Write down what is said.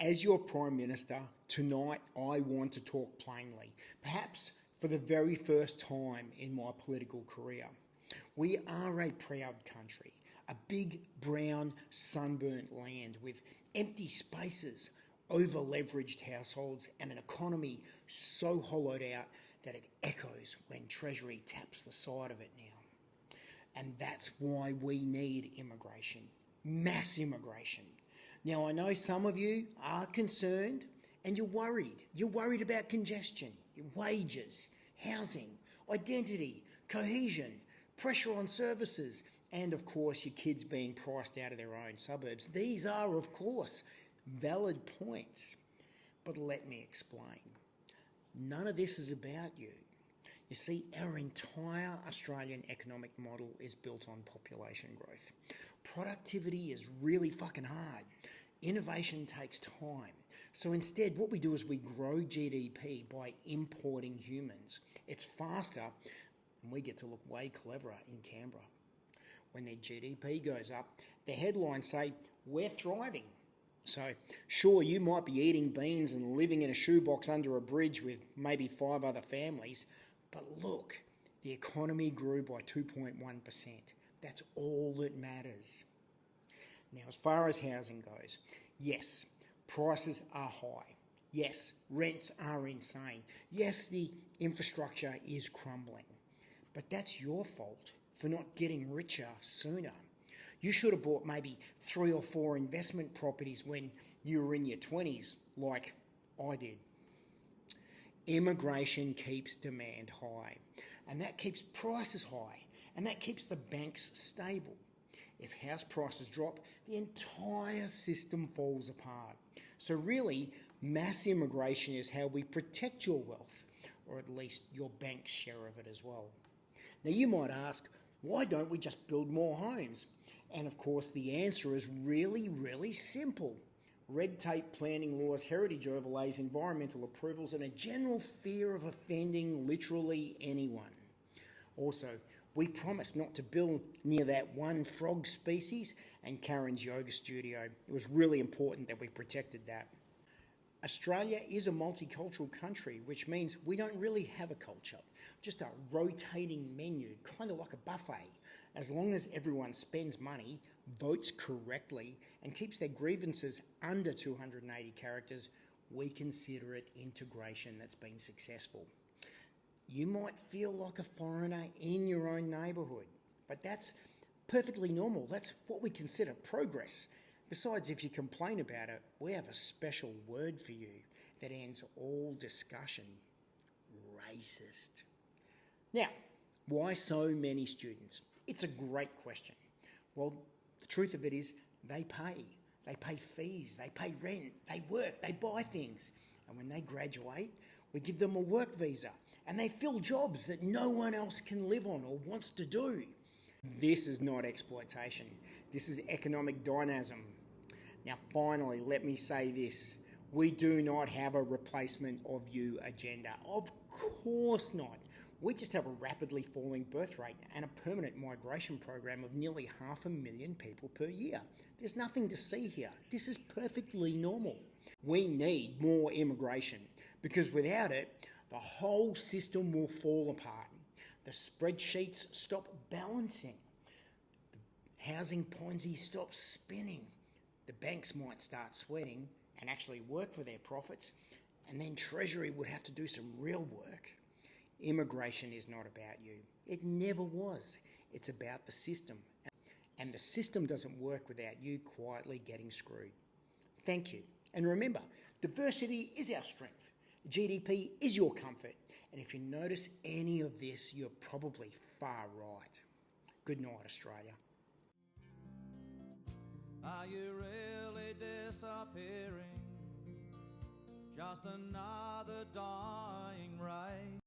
As your Prime Minister, tonight I want to talk plainly, perhaps for the very first time in my political career. We are a proud country, a big, brown, sunburnt land with empty spaces, over-leveraged households and an economy so hollowed out that it echoes when Treasury taps the side of it now. And that's why we need immigration, mass immigration. Now, I know some of you are concerned and you're worried. You're worried about congestion, your wages, housing, identity, cohesion, pressure on services, and of course your kids being priced out of their own suburbs. These are, of course, valid points. But let me explain. None of this is about you. You see, our entire Australian economic model is built on population growth. Productivity is really fucking hard. Innovation takes time. So instead, what we do is we grow GDP by importing humans. It's faster, and we get to look way cleverer in Canberra. When their GDP goes up, the headlines say, we're thriving. So, sure, you might be eating beans and living in a shoebox under a bridge with maybe 5 other families, but look, the economy grew by 2.1%. That's all that matters. Now, as far as housing goes, yes, prices are high. Yes, rents are insane. Yes, the infrastructure is crumbling. But that's your fault for not getting richer sooner. You should have bought maybe 3 or 4 investment properties when you were in your 20s, like I did. Immigration keeps demand high, and that keeps prices high, and that keeps the banks stable. If house prices drop, the entire system falls apart. So really, mass immigration is how we protect your wealth, or at least your bank's share of it as well. Now you might ask, why don't we just build more homes? And of course, the answer is really, really simple. Red tape, planning laws, heritage overlays, environmental approvals, and a general fear of offending literally anyone. Also, we promised not to build near that one frog species and Karen's yoga studio. It was really important that we protected that. Australia is a multicultural country, which means we don't really have a culture, just a rotating menu, kind of like a buffet. As long as everyone spends money, votes correctly, and keeps their grievances under 280 characters, we consider it integration that's been successful. You might feel like a foreigner in your own neighbourhood, but that's perfectly normal. That's what we consider progress. Besides, if you complain about it, we have a special word for you that ends all discussion: racist. Now, why so many students? It's a great question. Well, the truth of it is they pay. They pay fees, they pay rent, they work, they buy things. And when they graduate, we give them a work visa and they fill jobs that no one else can live on or wants to do. This is not exploitation. This is economic dynamism. Now, finally, let me say this. We do not have a replacement of you agenda. Of course not. We just have a rapidly falling birth rate and a permanent migration program of nearly 500,000 people per year. There's nothing to see here. This is perfectly normal. We need more immigration because without it, the whole system will fall apart. The spreadsheets stop balancing. The housing Ponzi stops spinning. The banks might start sweating and actually work for their profits, and then Treasury would have to do some real work. Immigration is not about you. It never was. It's about the system. And the system doesn't work without you quietly getting screwed. Thank you. And remember, diversity is our strength. GDP is your comfort. And if you notice any of this, you're probably far right. Good night, Australia. Are you really disappearing? Just another dying race.